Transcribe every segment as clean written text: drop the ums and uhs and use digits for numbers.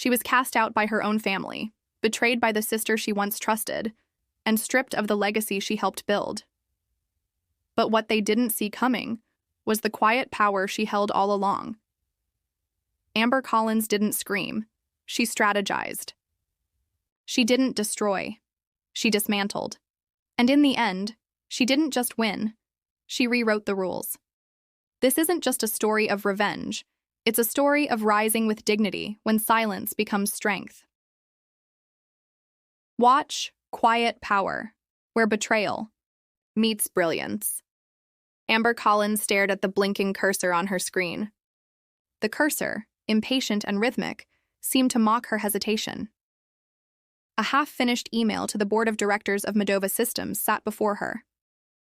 She was cast out by her own family, betrayed by the sister she once trusted, and stripped of the legacy she helped build. But what they didn't see coming was the quiet power she held all along. Amber Collins didn't scream. She strategized. She didn't destroy. She dismantled. And in the end, she didn't just win. She rewrote the rules. This isn't just a story of revenge. It's a story of rising with dignity when silence becomes strength. Watch Quiet Power, where betrayal meets brilliance. Amber Collins stared at the blinking cursor on her screen. The cursor, impatient and rhythmic, seemed to mock her hesitation. A half-finished email to the board of directors of Medova Systems sat before her.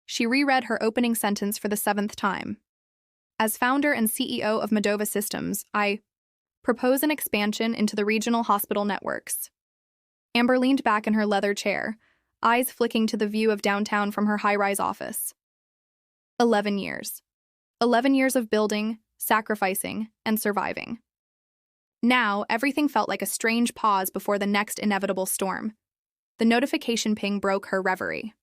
She reread her opening sentence for the 7th time. As founder and CEO of Medova Systems, I propose an expansion into the regional hospital networks. Amber leaned back in her leather chair, eyes flicking to the view of downtown from her high-rise office. 11 years. 11 years of building, sacrificing, and surviving. Now, everything felt like a strange pause before the next inevitable storm. The notification ping broke her reverie.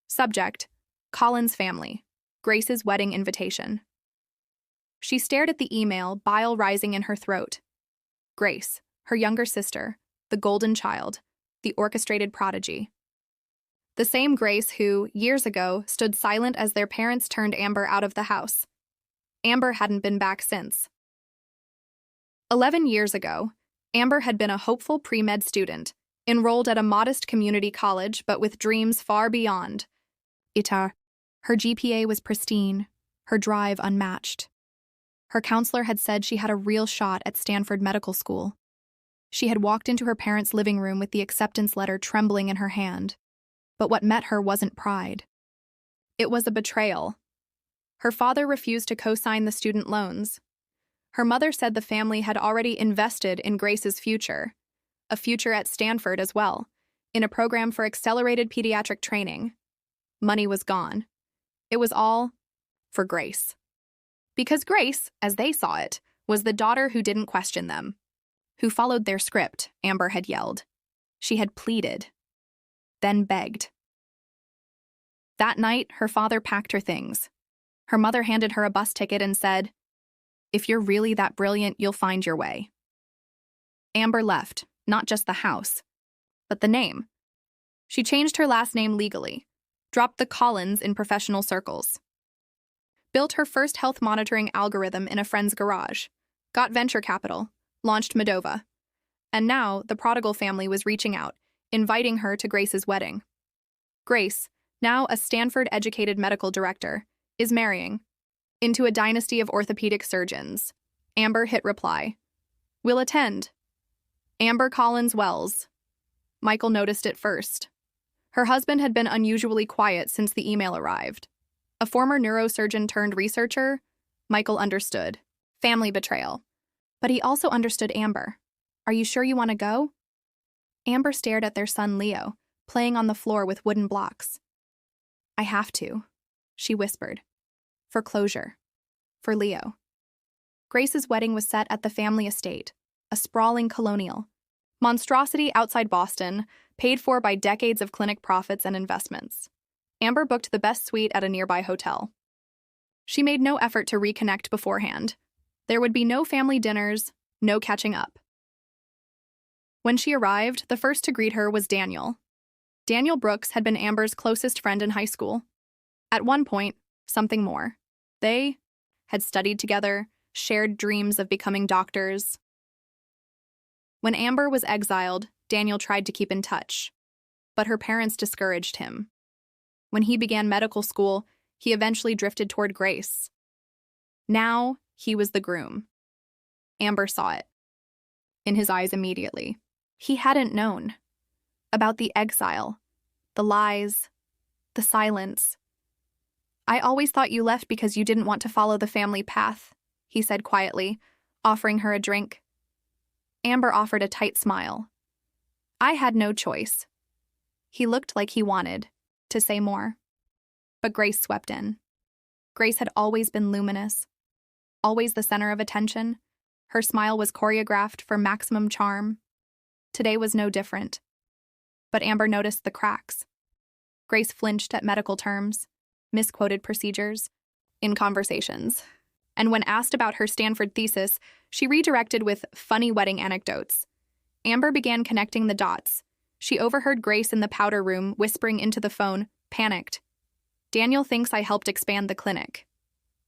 Subject: Collins family. Grace's wedding invitation. She stared at the email, bile rising in her throat. Grace, her younger sister, the golden child, the orchestrated prodigy. The same Grace who, years ago, stood silent as their parents turned Amber out of the house. Amber hadn't been back since. 11 years ago, Amber had been a hopeful pre-med student, enrolled at a modest community college but with dreams far beyond. Her GPA was pristine, her drive unmatched. Her counselor had said she had a real shot at Stanford Medical School. She had walked into her parents' living room with the acceptance letter trembling in her hand. But what met her wasn't pride. It was a betrayal. Her father refused to co-sign the student loans. Her mother said the family had already invested in Grace's future, a future at Stanford as well, in a program for accelerated pediatric training. Money was gone. It was all for Grace. Because Grace, as they saw it, was the daughter who didn't question them, who followed their script, Amber had yelled. She had pleaded, then begged. That night, her father packed her things. Her mother handed her a bus ticket and said, "If you're really that brilliant, you'll find your way." Amber left, not just the house, but the name. She changed her last name legally, dropped the Collins in professional circles, built her first health monitoring algorithm in a friend's garage, got venture capital, launched Medova. And now, the prodigal family was reaching out, inviting her to Grace's wedding. Grace, now a Stanford-educated medical director, is marrying into a dynasty of orthopedic surgeons. Amber hit reply. Will attend. Amber Collins Wells. Michael noticed it first. Her husband had been unusually quiet since the email arrived. A former neurosurgeon turned researcher, Michael understood. Family betrayal. But he also understood Amber. Are you sure you want to go? Amber stared at their son Leo, playing on the floor with wooden blocks. I have to, she whispered. For closure. For Leo. Grace's wedding was set at the family estate, a sprawling colonial monstrosity outside Boston, paid for by decades of clinic profits and investments. Amber booked the best suite at a nearby hotel. She made no effort to reconnect beforehand. There would be no family dinners, no catching up. When she arrived, the first to greet her was Daniel. Daniel Brooks had been Amber's closest friend in high school. At one point, something more. They had studied together, shared dreams of becoming doctors. When Amber was exiled, Daniel tried to keep in touch, but her parents discouraged him. When he began medical school, he eventually drifted toward Grace. Now, he was the groom. Amber saw it. In his eyes immediately. He hadn't known. About the exile, the lies, the silence. I always thought you left because you didn't want to follow the family path, he said quietly, offering her a drink. Amber offered a tight smile. I had no choice. He looked like he wanted to say more. But Grace swept in. Grace had always been luminous, always the center of attention. Her smile was choreographed for maximum charm. Today was no different. But Amber noticed the cracks. Grace flinched at medical terms, misquoted procedures, in conversations. And when asked about her Stanford thesis, she redirected with funny wedding anecdotes. Amber began connecting the dots. She overheard Grace in the powder room whispering into the phone, panicked. Daniel thinks I helped expand the clinic.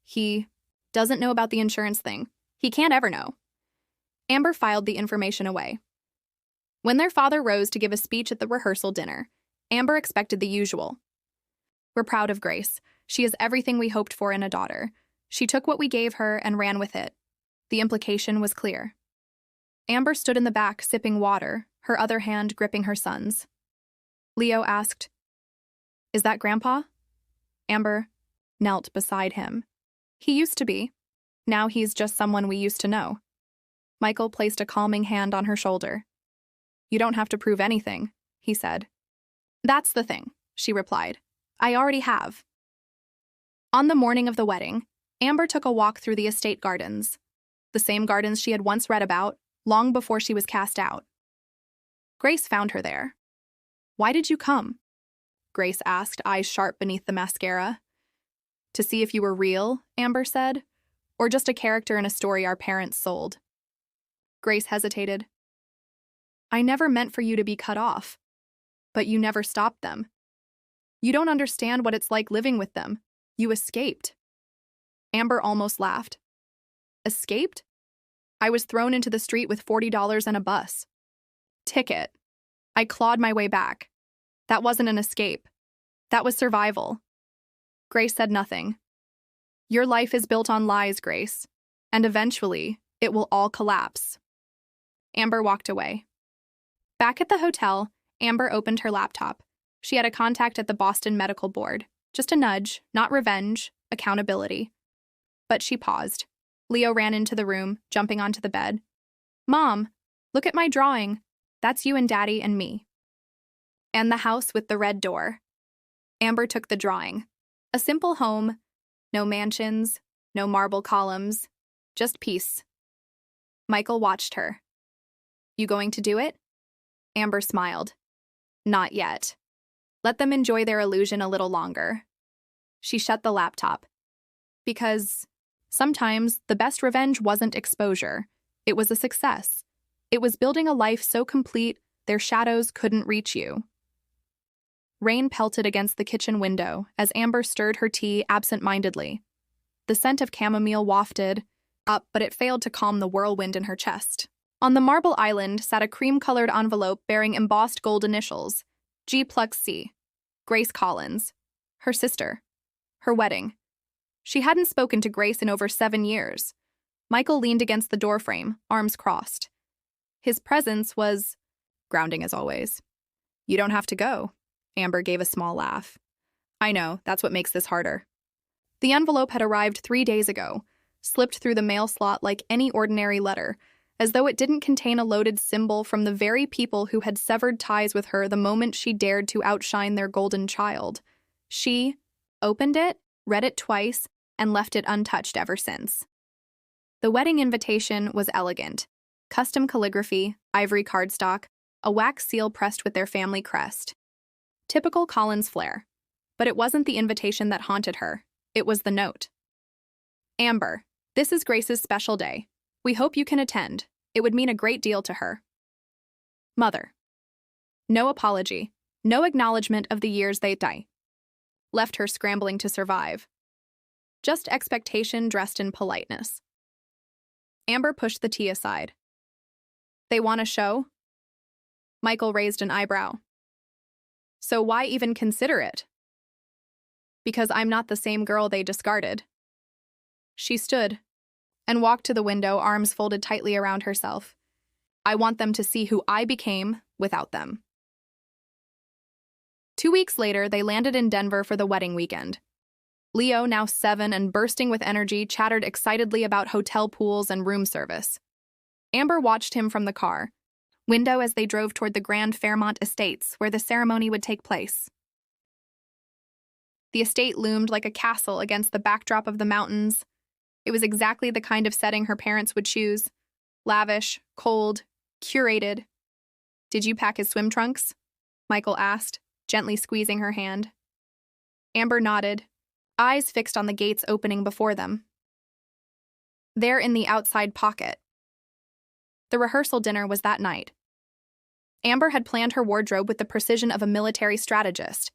He doesn't know about the insurance thing. He can't ever know. Amber filed the information away. When their father rose to give a speech at the rehearsal dinner, Amber expected the usual. We're proud of Grace. She is everything we hoped for in a daughter. She took what we gave her and ran with it. The implication was clear. Amber stood in the back sipping water, her other hand gripping her son's. Leo asked, "Is that Grandpa?" Amber knelt beside him. He used to be. Now he's just someone we used to know. Michael placed a calming hand on her shoulder. You don't have to prove anything, he said. That's the thing, she replied. I already have. On the morning of the wedding, Amber took a walk through the estate gardens, the same gardens she had once read about, long before she was cast out. Grace found her there. Why did you come? Grace asked, eyes sharp beneath the mascara. To see if you were real, Amber said, or just a character in a story our parents sold. Grace hesitated. I never meant for you to be cut off, but you never stopped them. You don't understand what it's like living with them. You escaped. Amber almost laughed. Escaped? I was thrown into the street with $40 and a bus ticket. I clawed my way back. That wasn't an escape. That was survival. Grace said nothing. Your life is built on lies, Grace, and eventually it will all collapse. Amber walked away. Back at the hotel, Amber opened her laptop. She had a contact at the Boston Medical Board. Just a nudge, not revenge, accountability. But she paused. Leo ran into the room, jumping onto the bed. Mom, look at my drawing. That's you and Daddy and me. And the house with the red door. Amber took the drawing. A simple home, no mansions, no marble columns, just peace. Michael watched her. You going to do it? Amber smiled. Not yet. Let them enjoy their illusion a little longer. She shut the laptop. Because sometimes the best revenge wasn't exposure. It was a success. It was building a life so complete their shadows couldn't reach you. Rain pelted against the kitchen window as Amber stirred her tea absent-mindedly. The scent of chamomile wafted up, but it failed to calm the whirlwind in her chest. On the marble island sat a cream-colored envelope bearing embossed gold initials, G+C, Grace Collins, her sister, her wedding. She hadn't spoken to Grace in over 7 years. Michael leaned against the doorframe, arms crossed. His presence was grounding as always. You don't have to go. Amber gave a small laugh. I know, that's what makes this harder. The envelope had arrived 3 days ago, slipped through the mail slot like any ordinary letter, as though it didn't contain a loaded symbol from the very people who had severed ties with her the moment she dared to outshine their golden child. She opened it, read it twice, and left it untouched ever since. The wedding invitation was elegant. Custom calligraphy, ivory cardstock, a wax seal pressed with their family crest. Typical Collins flair. But it wasn't the invitation that haunted her. It was the note. Amber, this is Grace's special day. We hope you can attend. It would mean a great deal to her. Mother. No apology. No acknowledgement of the years they die. Left her scrambling to survive. Just expectation dressed in politeness. Amber pushed the tea aside. They want a show? Michael raised an eyebrow. So why even consider it? Because I'm not the same girl they discarded. She stood and walked to the window, arms folded tightly around herself. I want them to see who I became without them. 2 weeks later, they landed in Denver for the wedding weekend. Leo, now 7 and bursting with energy, chattered excitedly about hotel pools and room service. Amber watched him from the car window as they drove toward the Grand Fairmont Estates, where the ceremony would take place. The estate loomed like a castle against the backdrop of the mountains. It was exactly the kind of setting her parents would choose, Lavish, cold, curated. Did you pack his swim trunks? Michael asked, gently squeezing her hand. Amber nodded, eyes fixed on the gates opening before them. They're in the outside pocket. The rehearsal dinner was that night. Amber had planned her wardrobe with the precision of a military strategist,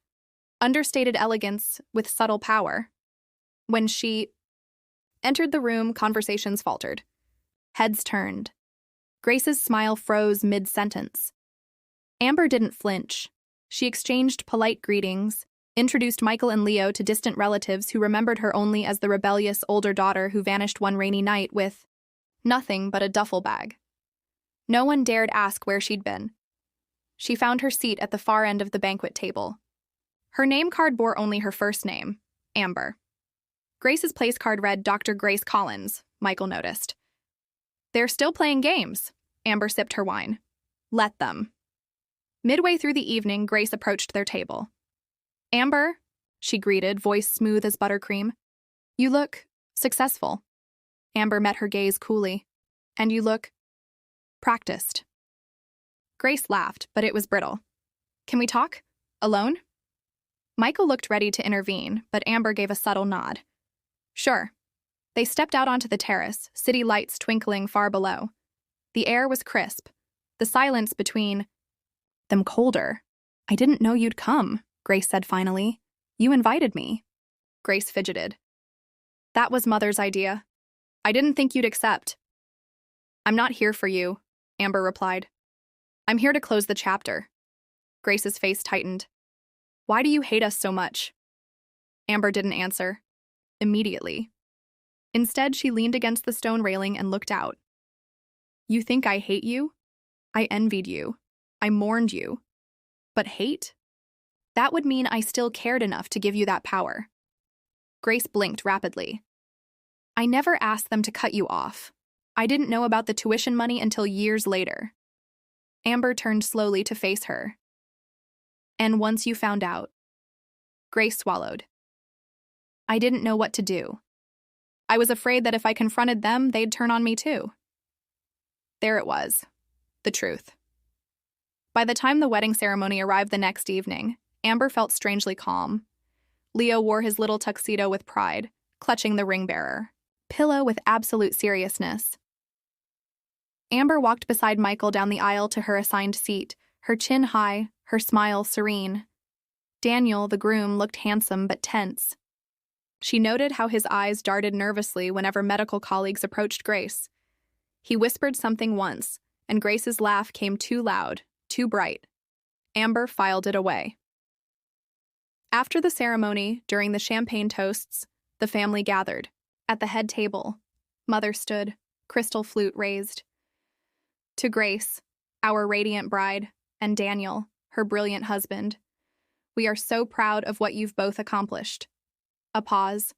understated elegance with subtle power. When she entered the room, conversations faltered. Heads turned. Grace's smile froze mid-sentence. Amber didn't flinch. She exchanged polite greetings, introduced Michael and Leo to distant relatives who remembered her only as the rebellious older daughter who vanished one rainy night with nothing but a duffel bag. No one dared ask where she'd been. She found her seat at the far end of the banquet table. Her name card bore only her first name, Amber. Grace's place card read Dr. Grace Collins, Michael noticed. They're still playing games. Amber sipped her wine. Let them. Midway through the evening, Grace approached their table. Amber, she greeted, voice smooth as buttercream. You look successful. Amber met her gaze coolly. And you look practiced. Grace laughed, but it was brittle. Can we talk? Alone? Michael looked ready to intervene, but Amber gave a subtle nod. Sure. They stepped out onto the terrace, city lights twinkling far below. The air was crisp, the silence between them colder. I didn't know you'd come, Grace said finally. You invited me. Grace fidgeted. That was Mother's idea. I didn't think you'd accept. I'm not here for you, Amber replied. I'm here to close the chapter. Grace's face tightened. Why do you hate us so much? Amber didn't answer. Immediately. Instead, she leaned against the stone railing and looked out. You think I hate you? I envied you. I mourned you. But hate? That would mean I still cared enough to give you that power. Grace blinked rapidly. I never asked them to cut you off. I didn't know about the tuition money until years later. Amber turned slowly to face her. And once you found out? Grace swallowed. I didn't know what to do. I was afraid that if I confronted them, they'd turn on me too. There it was. The truth. By the time the wedding ceremony arrived the next evening, Amber felt strangely calm. Leo wore his little tuxedo with pride, clutching the ring bearer. Pillow with absolute seriousness. Amber walked beside Michael down the aisle to her assigned seat, her chin high, her smile serene. Daniel, the groom, looked handsome but tense. She noted how his eyes darted nervously whenever medical colleagues approached Grace. He whispered something once, and Grace's laugh came too loud, too bright. Amber filed it away. After the ceremony, during the champagne toasts, the family gathered. At the head table, Mother stood, crystal flute raised. To Grace, our radiant bride, and Daniel, her brilliant husband, we are so proud of what you've both accomplished. A pause.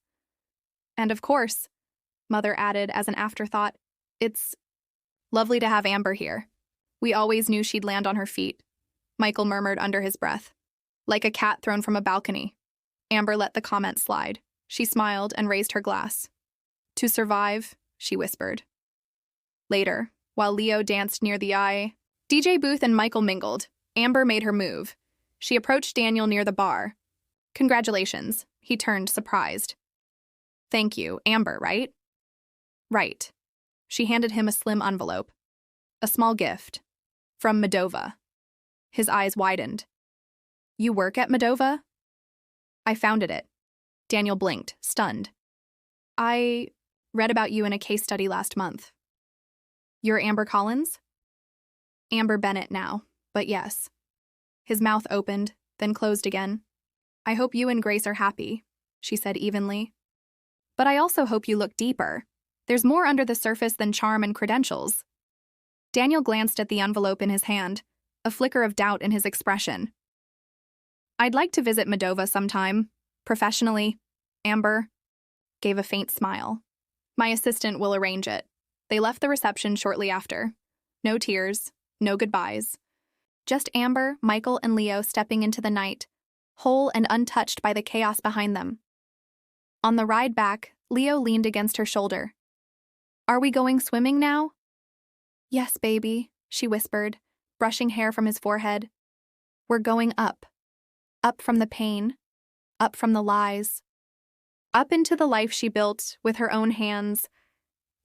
And of course, Mother added as an afterthought, it's lovely to have Amber here. We always knew she'd land on her feet, Michael murmured under his breath. Like a cat thrown from a balcony. Amber let the comment slide. She smiled and raised her glass. To survive, she whispered. Later, while Leo danced near the eye, DJ Booth and Michael mingled. Amber made her move. She approached Daniel near the bar. Congratulations. He turned, surprised. Thank you, Amber, right? Right. She handed him a slim envelope. A small gift. From Medova. His eyes widened. You work at Medova? I founded it. Daniel blinked, stunned. I read about you in a case study last month. You're Amber Collins? Amber Bennett now, but yes. His mouth opened, then closed again. I hope you and Grace are happy, she said evenly. But I also hope you look deeper. There's more under the surface than charm and credentials. Daniel glanced at the envelope in his hand, a flicker of doubt in his expression. I'd like to visit Medova sometime, professionally. Amber gave a faint smile. My assistant will arrange it. They left the reception shortly after. No tears, no goodbyes. Just Amber, Michael, and Leo stepping into the night, whole and untouched by the chaos behind them. On the ride back, Leo leaned against her shoulder. Are we going swimming now? Yes, baby, she whispered, brushing hair from his forehead. We're going up. Up from the pain. Up from the lies. Up into the life she built with her own hands.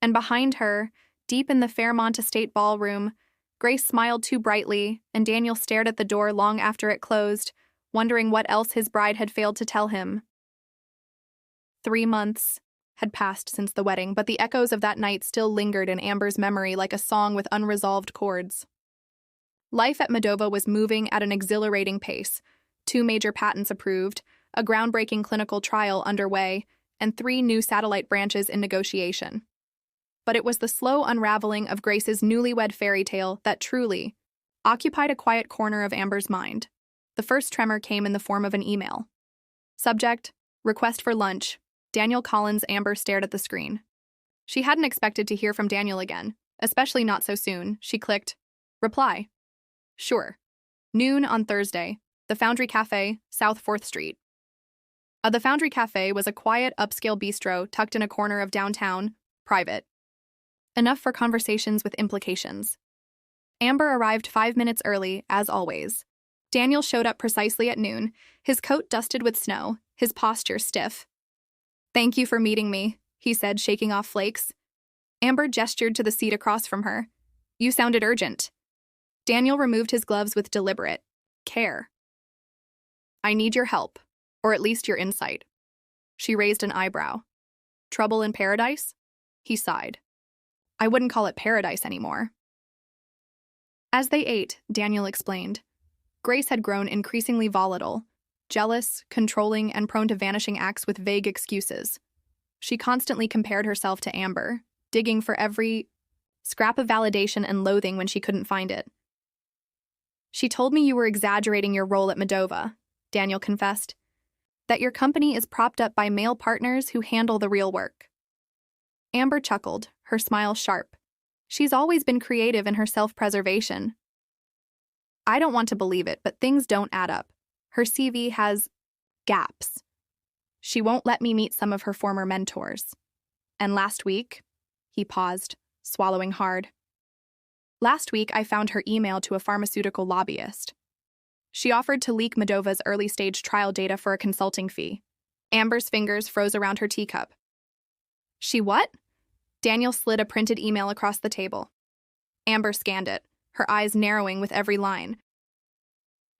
And behind her, deep in the Fairmont Estate ballroom, Grace smiled too brightly, and Daniel stared at the door long after it closed, wondering what else his bride had failed to tell him. 3 months had passed since the wedding, but the echoes of that night still lingered in Amber's memory like a song with unresolved chords. Life at Moldova was moving at an exhilarating pace. 2 major patents approved, a groundbreaking clinical trial underway, and 3 new satellite branches in negotiation. But it was the slow unraveling of Grace's newlywed fairy tale that truly occupied a quiet corner of Amber's mind. The first tremor came in the form of an email. Subject: request for lunch. Daniel Collins. Amber stared at the screen. She hadn't expected to hear from Daniel again, especially not so soon. She clicked reply. Sure. Noon on Thursday. The Foundry Cafe, South 4th Street. The Foundry Cafe was a quiet, upscale bistro tucked in a corner of downtown, private. Enough for conversations with implications. Amber arrived 5 minutes early, as always. Daniel showed up precisely at noon, his coat dusted with snow, his posture stiff. Thank you for meeting me, he said, shaking off flakes. Amber gestured to the seat across from her. You sounded urgent. Daniel removed his gloves with deliberate care. I need your help, or at least your insight. She raised an eyebrow. Trouble in paradise? He sighed. I wouldn't call it paradise anymore. As they ate, Daniel explained. Grace had grown increasingly volatile, jealous, controlling, and prone to vanishing acts with vague excuses. She constantly compared herself to Amber, digging for every scrap of validation and loathing when she couldn't find it. She told me you were exaggerating your role at Moldova, Daniel confessed, that your company is propped up by male partners who handle the real work. Amber chuckled, her smile sharp. She's always been creative in her self-preservation. I don't want to believe it, but things don't add up. Her CV has gaps. She won't let me meet some of her former mentors. And last week, he paused, swallowing hard. Last week, I found her email to a pharmaceutical lobbyist. She offered to leak Moldova's early-stage trial data for a consulting fee. Amber's fingers froze around her teacup. She what? Daniel slid a printed email across the table. Amber scanned it, her eyes narrowing with every line.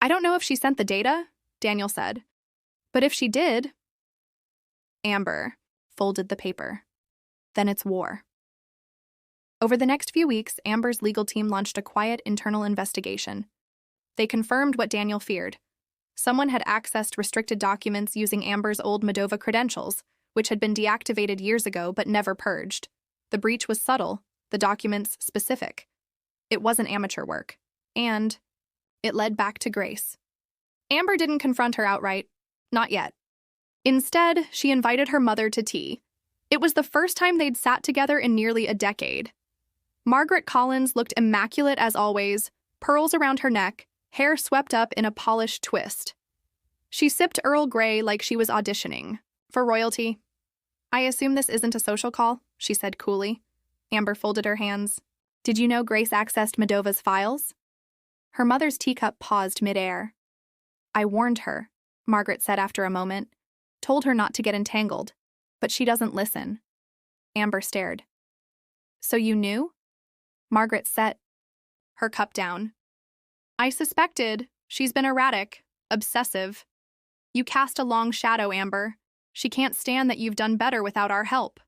I don't know if she sent the data, Daniel said. But if she did... Amber folded the paper. Then it's war. Over the next few weeks, Amber's legal team launched a quiet internal investigation. They confirmed what Daniel feared. Someone had accessed restricted documents using Amber's old Moldova credentials, which had been deactivated years ago but never purged. The breach was subtle, the documents specific. It wasn't amateur work. And it led back to Grace. Amber didn't confront her outright. Not yet. Instead, she invited her mother to tea. It was the first time they'd sat together in nearly a decade. Margaret Collins looked immaculate as always, pearls around her neck, hair swept up in a polished twist. She sipped Earl Grey like she was auditioning for royalty. I assume this isn't a social call, she said coolly. Amber folded her hands. Did you know Grace accessed Moldova's files? Her mother's teacup paused midair. I warned her, Margaret said after a moment. Told her not to get entangled, but she doesn't listen. Amber stared. So you knew? Margaret set her cup down. I suspected. She's been erratic, obsessive. You cast a long shadow, Amber. She can't stand that you've done better without our help.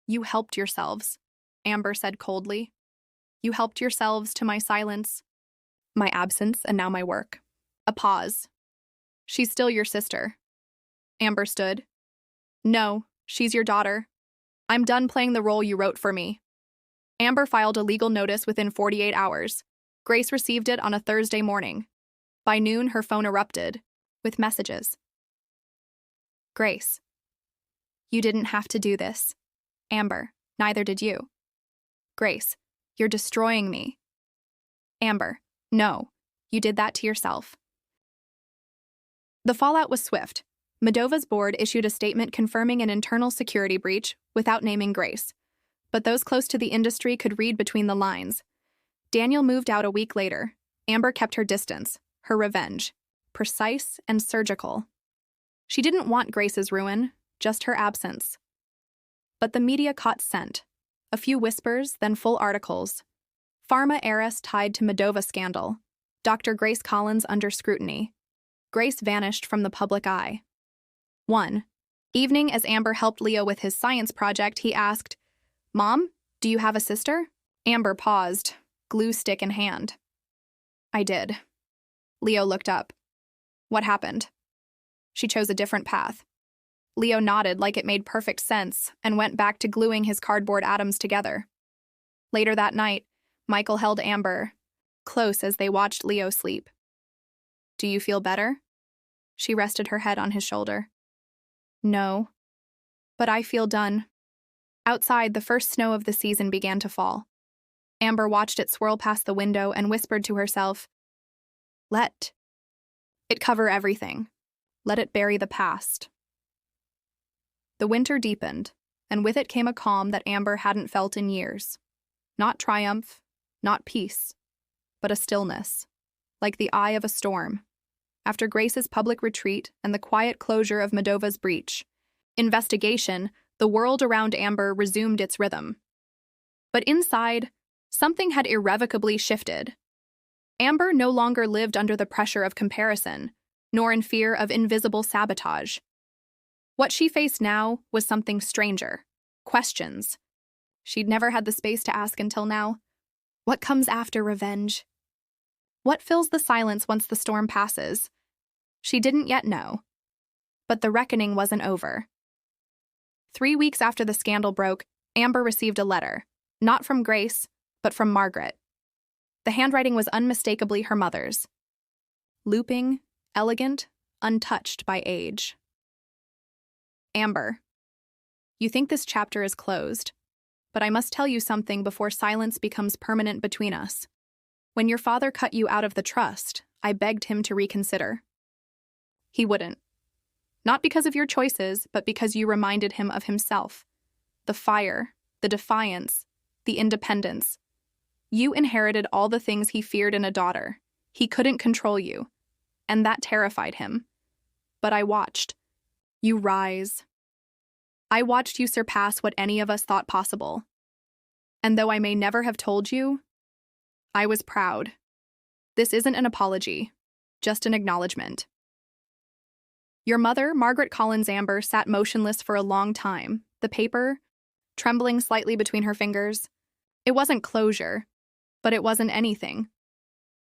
You helped yourselves, Amber said coldly. You helped yourselves to my silence, my absence, and now my work. A pause. She's still your sister. Amber stood. No, she's your daughter. I'm done playing the role you wrote for me. Amber filed a legal notice within 48 hours. Grace received it on a Thursday morning. By noon, her phone erupted with messages. Grace. You didn't have to do this. Amber. Neither did you. Grace. You're destroying me. Amber. No. You did that to yourself. The fallout was swift. Moldova's board issued a statement confirming an internal security breach without naming Grace. but those close to the industry could read between the lines. Daniel moved out a week later. Amber kept her distance, her revenge, precise and surgical. She didn't want Grace's ruin, just her absence. But the media caught scent. A few whispers, then full articles. Pharma heiress tied to Medova scandal. Dr. Grace Collins under scrutiny. Grace vanished from the public eye. 1. Evening, as Amber helped Leo with his science project, he asked, "Mom, do you have a sister?" Amber paused, glue stick in hand. "I did." Leo looked up. "What happened?" She chose a different path. Leo nodded like it made perfect sense and went back to gluing his cardboard atoms together. Later that night, Michael held Amber close as they watched Leo sleep. "Do you feel better?" She rested her head on his shoulder. "No, but I feel done." Outside, the first snow of the season began to fall. Amber watched it swirl past the window and whispered to herself, "Let it cover everything. Let it bury the past." The winter deepened, and with it came a calm that Amber hadn't felt in years. Not triumph, not peace, but a stillness, like the eye of a storm. After Grace's public retreat and the quiet closure of Medova's breach investigation, the world around Amber resumed its rhythm. But inside, something had irrevocably shifted. Amber no longer lived under the pressure of comparison, nor in fear of invisible sabotage. What she faced now was something stranger. Questions. She'd never had the space to ask until now. What comes after revenge? What fills the silence once the storm passes? She didn't yet know. But the reckoning wasn't over. 3 weeks after the scandal broke, Amber received a letter, not from Grace, but from Margaret. The handwriting was unmistakably her mother's. Looping, elegant, untouched by age. "Amber, you think this chapter is closed, but I must tell you something before silence becomes permanent between us. When your father cut you out of the trust, I begged him to reconsider. He wouldn't. Not because of your choices, but because you reminded him of himself. The fire, the defiance, the independence. You inherited all the things he feared in a daughter. He couldn't control you, and that terrified him. But I watched. You rise. I watched you surpass what any of us thought possible. And though I may never have told you, I was proud. This isn't an apology, just an acknowledgement." Your mother, Margaret Collins Amber, sat motionless for a long time, the paper trembling slightly between her fingers. It wasn't closure, but it wasn't anything.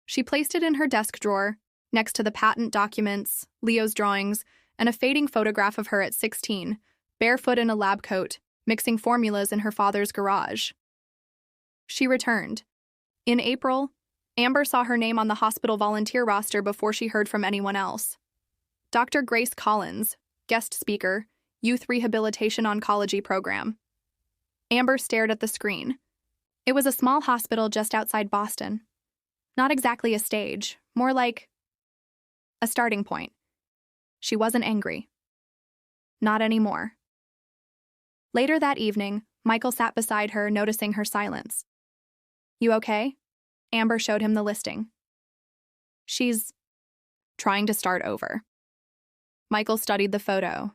She placed it in her desk drawer, next to the patent documents, Leo's drawings, and a fading photograph of her at 16, barefoot in a lab coat, mixing formulas in her father's garage. She returned. In April, Amber saw her name on the hospital volunteer roster before she heard from anyone else. Dr. Grace Collins, guest speaker, Youth Rehabilitation Oncology Program. Amber stared at the screen. It was a small hospital just outside Boston. Not exactly a stage, more like a starting point. She wasn't angry. Not anymore. Later that evening, Michael sat beside her, noticing her silence. "You okay?" Amber showed him the listing. "She's trying to start over." Michael studied the photo.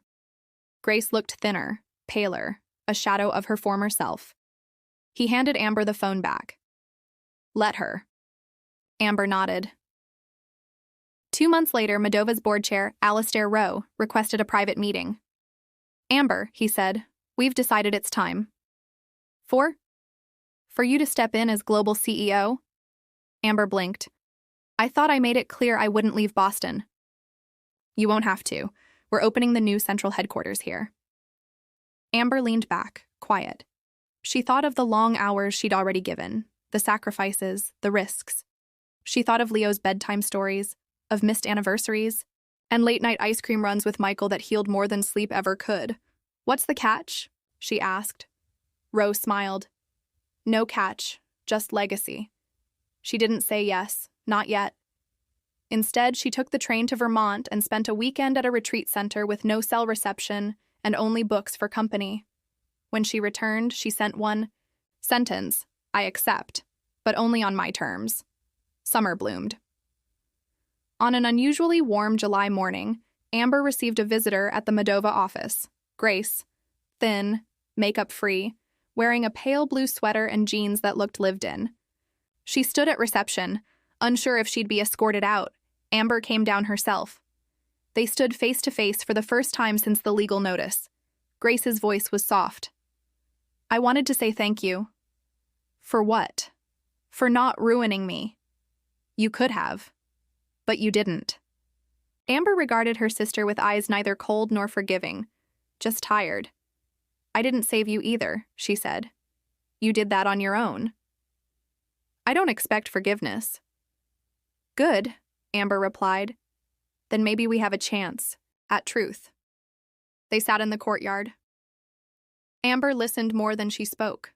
Grace looked thinner, paler, a shadow of her former self. He handed Amber the phone back. "Let her." Amber nodded. 2 months later, Medova's board chair, Alastair Rowe, requested a private meeting. "Amber," he said, "we've decided it's time." For you to step in as global CEO?" Amber blinked. "I thought I made it clear I wouldn't leave Boston." "You won't have to. We're opening the new central headquarters here." Amber leaned back, quiet. She thought of the long hours she'd already given, the sacrifices, the risks. She thought of Leo's bedtime stories, of missed anniversaries, and late-night ice cream runs with Michael that healed more than sleep ever could. "What's the catch?" she asked. Rowe smiled. "No catch, just legacy." She didn't say yes, not yet. Instead, she took the train to Vermont and spent a weekend at a retreat center with no cell reception and only books for company. When she returned, she sent one Sentence, I accept, but only on my terms. Summer bloomed. On an unusually warm July morning, Amber received a visitor at the Medova office. Grace, thin, makeup-free, wearing a pale blue sweater and jeans that looked lived in. She stood at reception, unsure if she'd be escorted out. Amber came down herself. They stood face to face for the first time since the legal notice. Grace's voice was soft. I wanted to say thank you. For what? For not ruining me. You could have. But you didn't. Amber regarded her sister with eyes neither cold nor forgiving, just tired. I didn't save you either, she said. You did that on your own. I don't expect forgiveness. Good, Amber replied. Then maybe we have a chance at truth. They sat in the courtyard. Amber listened more than she spoke.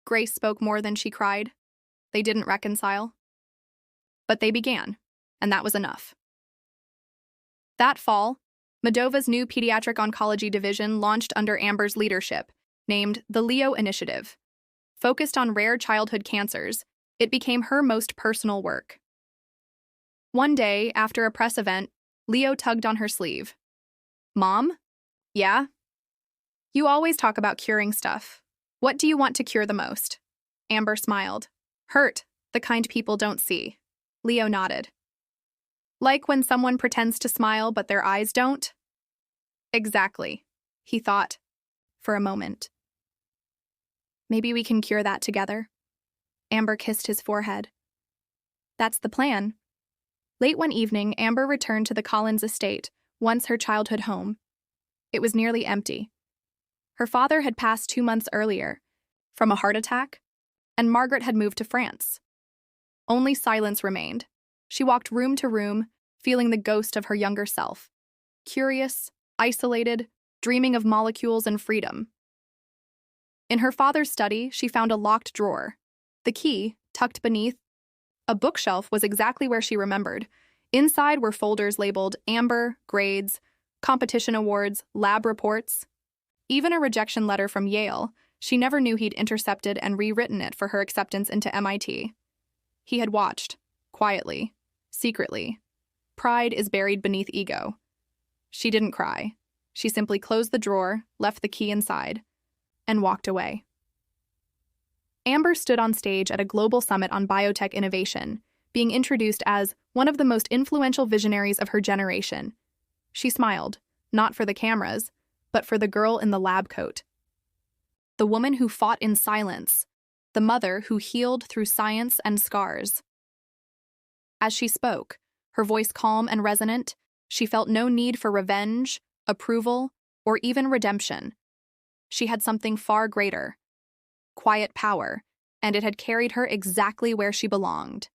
Grace spoke more than she cried. They didn't reconcile. But they began, and that was enough. That fall, Medova's new pediatric oncology division launched under Amber's leadership, named the Leo Initiative. Focused on rare childhood cancers, it became her most personal work. One day, after a press event, Leo tugged on her sleeve. Mom? Yeah? You always talk about curing stuff. What do you want to cure the most? Amber smiled. Hurt, the kind people don't see. Leo nodded. Like when someone pretends to smile but their eyes don't? Exactly, he thought, for a moment. Maybe we can cure that together. Amber kissed his forehead. That's the plan. Late one evening, Amber returned to the Collins estate, once her childhood home. It was nearly empty. Her father had passed 2 months earlier, from a heart attack, and Margaret had moved to France. Only silence remained. She walked room to room, feeling the ghost of her younger self. Curious, isolated, dreaming of molecules and freedom. In her father's study, she found a locked drawer. The key, tucked beneath a bookshelf, was exactly where she remembered. Inside were folders labeled Amber, grades, competition awards, lab reports. Even a rejection letter from Yale. She never knew he'd intercepted and rewritten it for her acceptance into MIT. He had watched, quietly, secretly. Pride is buried beneath ego. She didn't cry. She simply closed the drawer, left the key inside, and walked away. Amber stood on stage at a global summit on biotech innovation, being introduced as one of the most influential visionaries of her generation. She smiled, not for the cameras, but for the girl in the lab coat. The woman who fought in silence, the mother who healed through science and scars. As she spoke, her voice calm and resonant, she felt no need for revenge, approval, or even redemption. She had something far greater, quiet power, and it had carried her exactly where she belonged.